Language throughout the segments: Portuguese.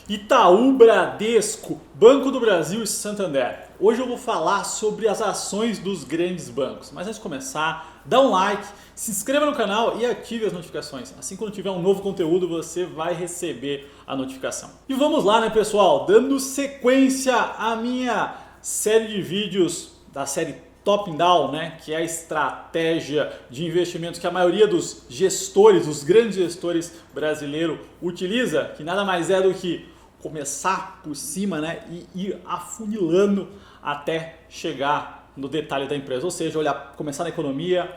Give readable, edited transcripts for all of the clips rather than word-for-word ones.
Itaú, Bradesco, Banco do Brasil e Santander. Hoje eu vou falar sobre as ações dos grandes bancos. Mas antes de começar, dá um like, se inscreva no canal e ative as notificações. Assim, quando tiver um novo conteúdo, você vai receber a notificação. E vamos lá, né, pessoal? Dando sequência à minha série de vídeos da série Top Down, né, que é a estratégia de investimentos que a maioria dos gestores, os grandes gestores brasileiros utiliza, que nada mais é do que começar por cima, né, e ir afunilando até chegar no detalhe da empresa. Ou seja, olhar, começar na economia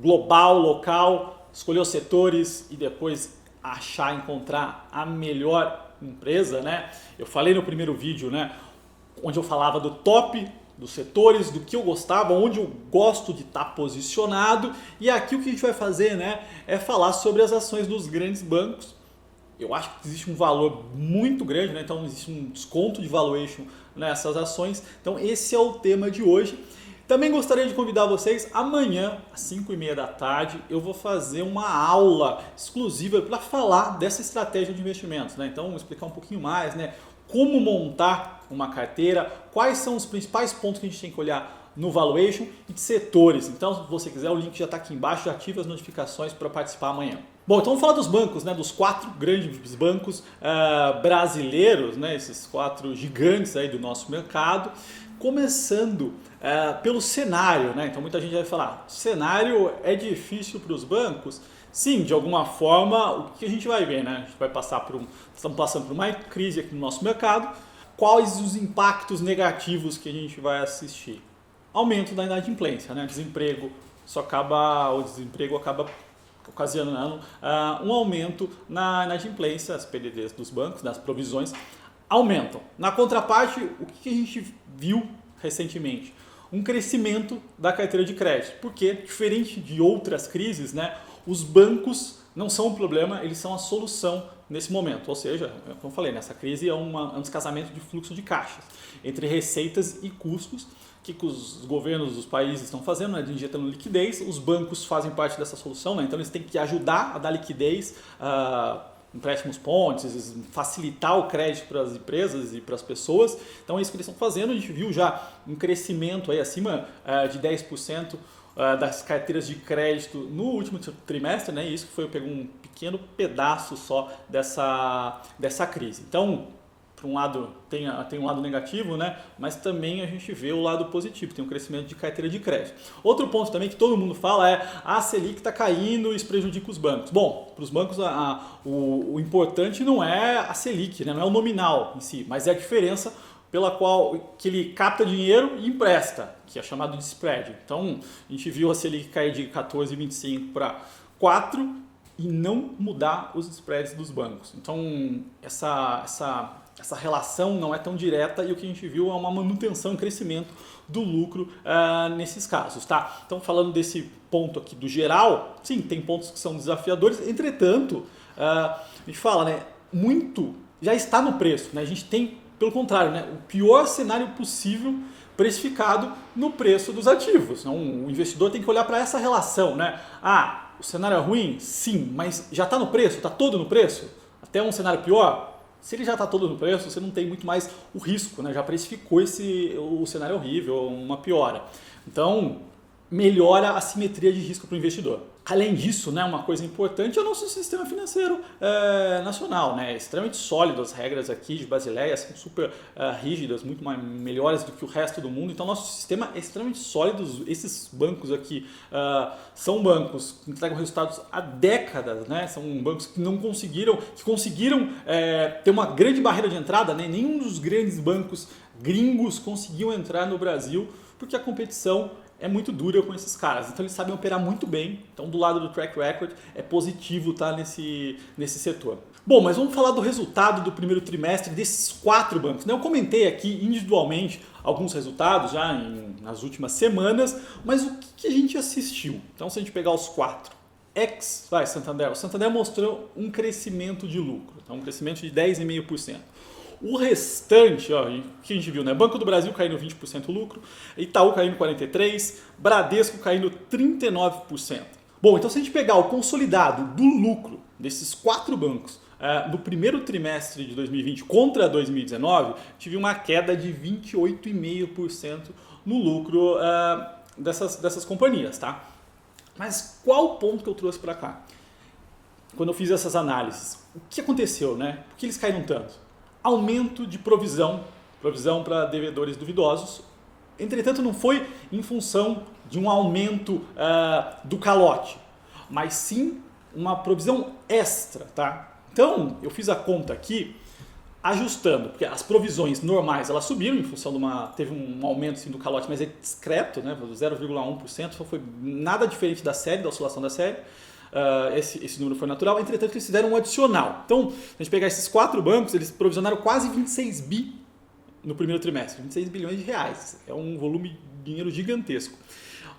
global, local, escolher os setores e depois encontrar a melhor empresa, né? Eu falei no primeiro vídeo, né, onde eu falava do top dos setores, do que eu gostava, onde eu gosto de estar posicionado. E aqui o que a gente vai fazer, né, é falar sobre as ações dos grandes bancos. Eu acho que existe um valor muito grande, né? Então existe um desconto de valuation nessas ações. Então esse é o tema de hoje. Também gostaria de convidar vocês, amanhã, às 5h30 da tarde, eu vou fazer uma aula exclusiva para falar dessa estratégia de investimentos, né? Então, vou explicar um pouquinho mais, né? Como montar uma carteira, quais são os principais pontos que a gente tem que olhar no valuation e de setores. Então, se você quiser, o link já está aqui embaixo, já ative as notificações para participar amanhã. Bom, então vamos falar dos bancos, né? Dos 4 grandes bancos brasileiros, né? Esses 4 gigantes aí do nosso mercado. Começando pelo cenário, né? Então muita gente vai falar, cenário é difícil para os bancos? Sim, de alguma forma, o que a gente vai ver, né? A gente vai passar estamos passando por uma crise aqui no nosso mercado. Quais os impactos negativos que a gente vai assistir? Aumento da inadimplência, né? O desemprego acaba ocasionando um aumento na inadimplência, as PDDs dos bancos, das provisões aumentam. Na contraparte, o que a gente viu recentemente? Um crescimento da carteira de crédito, porque diferente de outras crises, né, os bancos não são o problema, eles são a solução nesse momento. Ou seja, como eu falei, nessa crise é um descasamento de fluxo de caixas entre receitas e custos que os governos dos países estão fazendo, né, injetando liquidez. Os bancos fazem parte dessa solução, né, então eles têm que ajudar a dar liquidez, empréstimos pontes, facilitar o crédito para as empresas e para as pessoas. Então é isso que eles estão fazendo. A gente viu já um crescimento aí acima de 10% das carteiras de crédito no último trimestre, né? Isso que pegou um pequeno pedaço só dessa crise. Então, por um lado, tem um lado negativo, né? Mas também a gente vê o lado positivo, tem um crescimento de carteira de crédito. Outro ponto também que todo mundo fala é a Selic está caindo e isso prejudica os bancos. Bom, para os bancos o importante não é a Selic, né? Não é o nominal em si, mas é a diferença pela qual que ele capta dinheiro e empresta, que é chamado de spread. Então, a gente viu a Selic cair de 14,25 para 4 e não mudar os spreads dos bancos. Então, essa relação não é tão direta e o que a gente viu é uma manutenção e crescimento do lucro nesses casos, tá? Então, falando desse ponto aqui do geral, sim, tem pontos que são desafiadores, entretanto, a gente fala, né, muito já está no preço, né? A gente tem, pelo contrário, né, o pior cenário possível precificado no preço dos ativos. Então, o investidor tem que olhar para essa relação, né? O cenário é ruim? Sim, mas já está no preço? Está todo no preço? Até um cenário pior? Se ele já está todo no preço, você não tem muito mais o risco, né? Já precificou o cenário horrível, uma piora. Então, melhora a simetria de risco para o investidor. Além disso, né, uma coisa importante é o nosso sistema financeiro nacional, né? É extremamente sólido, as regras aqui de Basileia são super rígidas, muito melhores do que o resto do mundo. Então, nosso sistema é extremamente sólido. Esses bancos aqui são bancos que entregam resultados há décadas, né? São bancos que conseguiram ter uma grande barreira de entrada, né? Nenhum dos grandes bancos gringos conseguiu entrar no Brasil porque a competição é muito dura com esses caras, então eles sabem operar muito bem. Então, do lado do track record, é positivo estar nesse setor. Bom, mas vamos falar do resultado do primeiro trimestre desses 4 bancos, né? Eu comentei aqui individualmente alguns resultados já nas últimas semanas, mas o que a gente assistiu? Então, se a gente pegar os 4, Santander, o Santander mostrou um crescimento de lucro, então um crescimento de 10,5%. O restante, ó, que a gente viu, né? Banco do Brasil caindo 20% lucro, Itaú caindo 43%, Bradesco caindo 39%. Bom, então se a gente pegar o consolidado do lucro desses 4 bancos no primeiro trimestre de 2020 contra 2019, tive uma queda de 28,5% no lucro dessas companhias, tá? Mas qual o ponto que eu trouxe para cá? Quando eu fiz essas análises, o que aconteceu, né? Por que eles caíram tanto? Aumento de provisão para devedores duvidosos. Entretanto, não foi em função de um aumento do calote, mas sim uma provisão extra, tá? Então, eu fiz a conta aqui, ajustando, porque as provisões normais elas subiram em função teve um aumento sim, do calote, mas é discreto, né? 0,1%, só foi nada diferente da oscilação da série. Esse número foi natural, entretanto eles fizeram um adicional. Então, se a gente pegar esses 4 bancos, eles provisionaram quase 26 bi no primeiro trimestre, 26 bilhões de reais. É um volume de dinheiro gigantesco.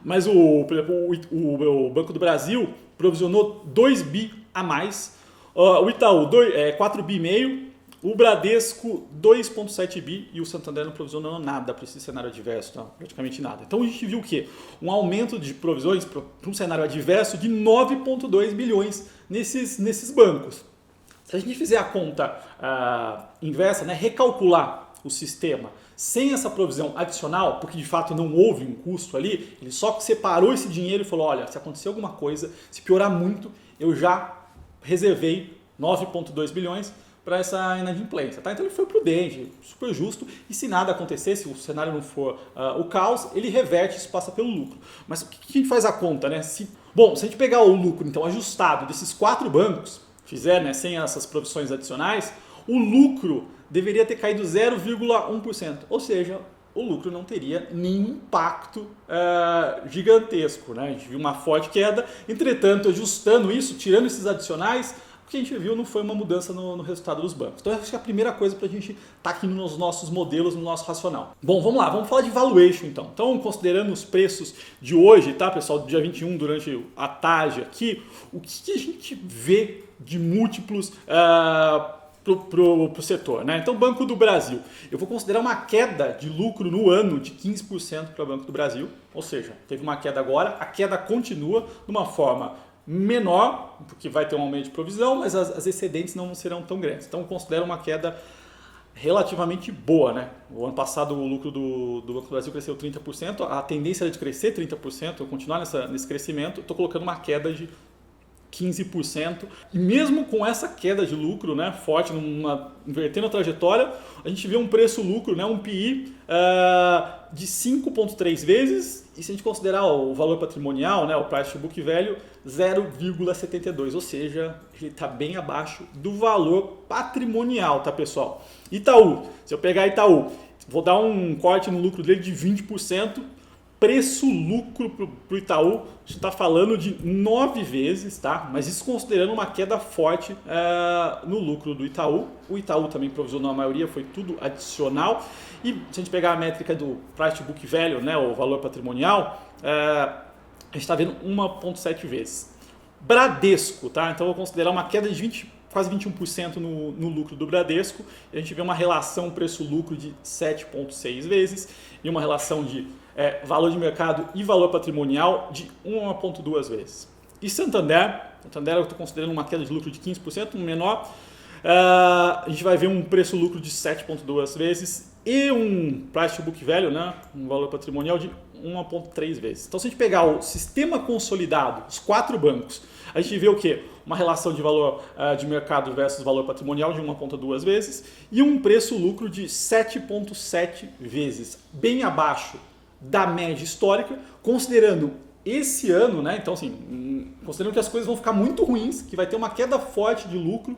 Mas, por exemplo, o Banco do Brasil provisionou 2 bi a mais, o Itaú 4 bi e meio, o Bradesco 2,7 bi e o Santander não provisionou nada para esse cenário adverso, tá? Praticamente nada. Então a gente viu o quê? Um aumento de provisões para um cenário adverso de 9,2 bilhões nesses bancos. Se a gente fizer a conta inversa, né, recalcular o sistema sem essa provisão adicional, porque de fato não houve um custo ali, ele só separou esse dinheiro e falou, olha, se acontecer alguma coisa, se piorar muito, eu já reservei 9,2 bilhões para essa inadimplência, tá? Então ele foi prudente, super justo, e se nada acontecer, se o cenário não for o caos, ele reverte, isso passa pelo lucro. Mas o que a gente faz a conta, né? Se a gente pegar o lucro então ajustado desses 4 bancos, fizer, né, sem essas provisões adicionais, o lucro deveria ter caído 0,1%, ou seja, o lucro não teria nenhum impacto gigantesco, né? A gente viu uma forte queda, entretanto, ajustando isso, tirando esses adicionais, o que a gente viu não foi uma mudança no resultado dos bancos. Então, acho que é a primeira coisa para a gente estar aqui nos nossos modelos, no nosso racional. Bom, vamos lá, vamos falar de valuation então. Então, considerando os preços de hoje, tá, pessoal, do dia 21, durante a tarde aqui, o que a gente vê de múltiplos para o setor, né? Então, Banco do Brasil, eu vou considerar uma queda de lucro no ano de 15% para o Banco do Brasil, ou seja, teve uma queda agora, a queda continua de uma forma menor, porque vai ter um aumento de provisão, mas as excedentes não serão tão grandes. Então, considero uma queda relativamente boa, né? O ano passado o lucro do Banco do Brasil cresceu 30%, a tendência era de crescer 30%, eu continuar nesse crescimento, estou colocando uma queda de 15%. E mesmo com essa queda de lucro, né, forte, invertendo a trajetória, a gente vê um preço-lucro, né, um PI de 5,3 vezes, e se a gente considerar o valor patrimonial, né, o price to book value, 0,72, ou seja, ele está bem abaixo do valor patrimonial, tá, pessoal? Itaú, se eu pegar Itaú, vou dar um corte no lucro dele de 20%, preço-lucro para o Itaú, a gente está falando de 9 vezes, tá? Mas isso considerando uma queda forte no lucro do Itaú. O Itaú também provisionou a maioria, foi tudo adicional. E se a gente pegar a métrica do price to book value, né, o valor patrimonial, a gente está vendo 1,7 vezes. Bradesco, tá? Então eu vou considerar uma queda de quase 21% no lucro do Bradesco. E a gente vê uma relação preço-lucro de 7,6 vezes e uma relação de valor de mercado e valor patrimonial de 1,2 vezes. E Santander eu estou considerando uma queda de lucro de 15%, um menor. A gente vai ver um preço-lucro de 7,2 vezes e um price to book value, né, um valor patrimonial de 1,3 vezes. Então, se a gente pegar o sistema consolidado, os 4 bancos, a gente vê o quê? Uma relação de valor de mercado versus valor patrimonial de 1,2 vezes e um preço-lucro de 7,7 vezes, bem abaixo da média histórica, considerando esse ano, né? Então, assim, considerando que as coisas vão ficar muito ruins, que vai ter uma queda forte de lucro,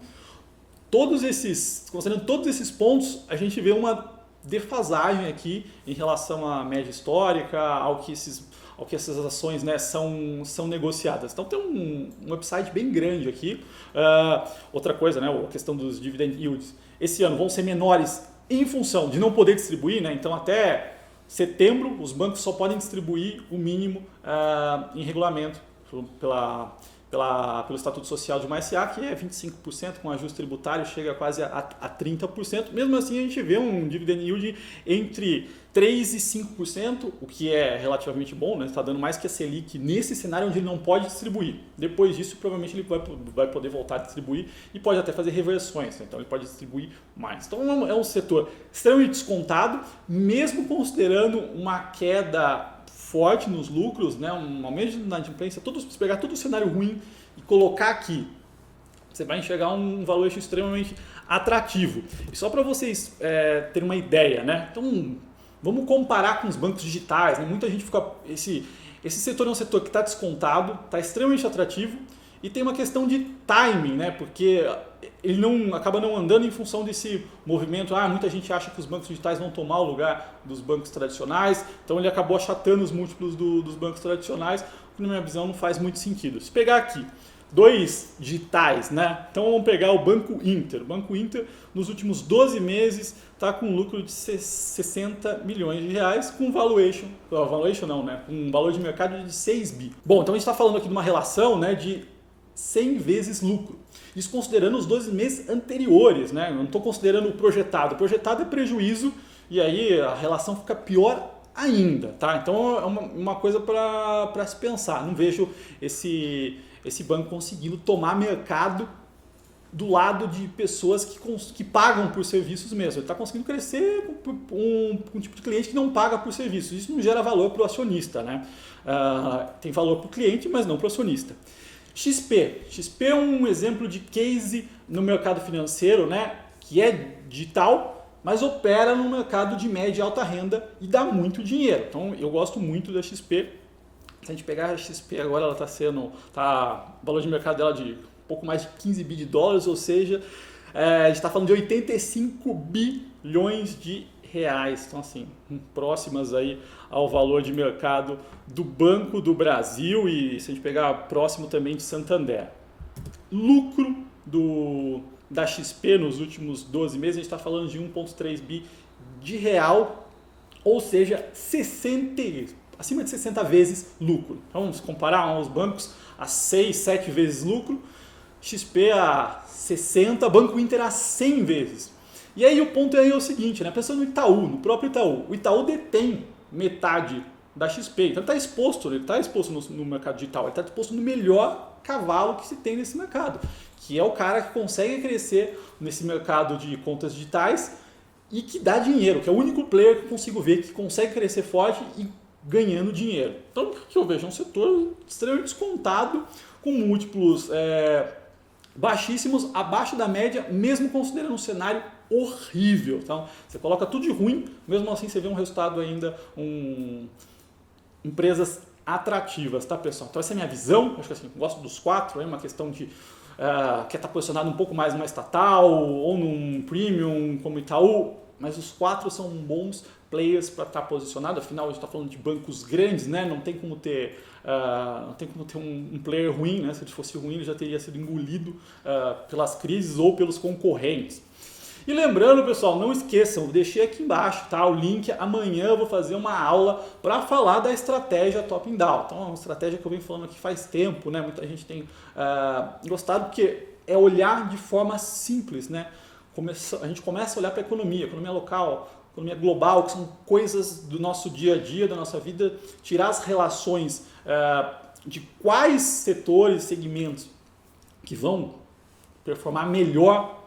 considerando todos esses pontos, a gente vê uma defasagem aqui em relação à média histórica, ao que essas ações, né, são negociadas. Então tem um upside bem grande aqui. Outra coisa, né, a questão dos dividend yields, esse ano vão ser menores em função de não poder distribuir, né? Então até setembro os bancos só podem distribuir o mínimo em regulamento pelo Estatuto Social de uma SA, que é 25%, com ajuste tributário chega quase a 30%. Mesmo assim, a gente vê um dividend yield entre 3% e 5%, o que é relativamente bom, né? Está dando mais que a Selic nesse cenário onde ele não pode distribuir. Depois disso, provavelmente ele vai poder voltar a distribuir e pode até fazer reversões, né? Então ele pode distribuir mais. Então é um setor extremamente descontado, mesmo considerando uma queda forte nos lucros, né? Um aumento de inadimplência, se pegar todo o cenário ruim e colocar aqui, você vai enxergar um valuation extremamente atrativo. E só para vocês terem uma ideia, né? Então, vamos comparar com os bancos digitais, né? Muita gente fica... Esse setor é um setor que está descontado, está extremamente atrativo e tem uma questão de timing, né? Porque ele acaba não andando em função desse movimento. Muita gente acha que os bancos digitais vão tomar o lugar dos bancos tradicionais, então ele acabou achatando os múltiplos dos bancos tradicionais, que na minha visão não faz muito sentido. Se pegar aqui dois digitais, né? Então vamos pegar o Banco Inter. O Banco Inter, nos últimos 12 meses, está com um lucro de 60 milhões de reais, com valuation não, né? Com um valor de mercado de 6 bi. Bom, então a gente está falando aqui de uma relação, né, de 100 vezes lucro. Isso considerando os 12 meses anteriores, né? Eu não estou considerando o projetado. O projetado é prejuízo e aí a relação fica pior ainda, tá? Então é uma coisa para se pensar. Não vejo esse banco conseguindo tomar mercado do lado de pessoas que pagam por serviços mesmo. Ele está conseguindo crescer com um tipo de cliente que não paga por serviços. Isso não gera valor para o acionista, né? Tem valor para o cliente, mas não para o acionista. XP é um exemplo de case no mercado financeiro, né, que é digital, mas opera no mercado de média e alta renda e dá muito dinheiro. Então eu gosto muito da XP. Se a gente pegar a XP agora, ela o valor de mercado dela de pouco mais de 15 bi de dólares, ou seja, a gente está falando de 85 bilhões de reais. Então assim, próximas aí ao valor de mercado do Banco do Brasil e se a gente pegar próximo também de Santander. Lucro da XP nos últimos 12 meses, a gente está falando de 1,3 bi de real, ou seja, acima de 60 vezes lucro. Então, vamos comparar aos bancos a 6, 7 vezes lucro, XP a 60, Banco Inter a 100 vezes. E aí o ponto é o seguinte, né? Pensando no Itaú, no próprio Itaú, o Itaú detém metade da XP, então ele está exposto no mercado digital, ele está exposto no melhor cavalo que se tem nesse mercado, que é o cara que consegue crescer nesse mercado de contas digitais e que dá dinheiro, que é o único player que eu consigo ver que consegue crescer forte e ganhando dinheiro. Então, o que eu vejo é um setor extremamente descontado, com múltiplos baixíssimos, abaixo da média, mesmo considerando um cenário horrível. Então, você coloca tudo de ruim, mesmo assim você vê um resultado ainda, empresas atrativas, tá, pessoal? Então essa é a minha visão. Acho que assim, gosto dos quatro, é uma questão de quer estar posicionado um pouco mais numa estatal ou num premium como Itaú, mas os quatro são bons players para estar posicionado. Afinal, a gente está falando de bancos grandes, né? Não tem como ter um player ruim, né? Se ele fosse ruim, ele já teria sido engolido pelas crises ou pelos concorrentes. E lembrando, pessoal, não esqueçam, deixei aqui embaixo, tá, o link. Amanhã eu vou fazer uma aula para falar da estratégia Top and Down. Então é uma estratégia que eu venho falando aqui faz tempo, né? Muita gente tem gostado, porque é olhar de forma simples, né? A gente começa a olhar para a economia local, economia global, que são coisas do nosso dia a dia, da nossa vida, tirar as relações de quais setores, segmentos que vão performar melhor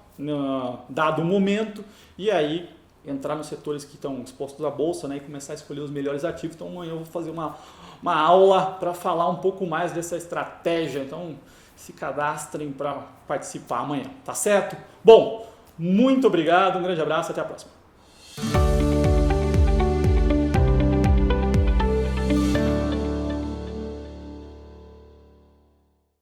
dado o momento, e aí entrar nos setores que estão expostos à bolsa, né, e começar a escolher os melhores ativos. Então amanhã eu vou fazer uma aula para falar um pouco mais dessa estratégia. Então se cadastrem para participar amanhã, tá certo? Bom, muito obrigado, um grande abraço, até a próxima.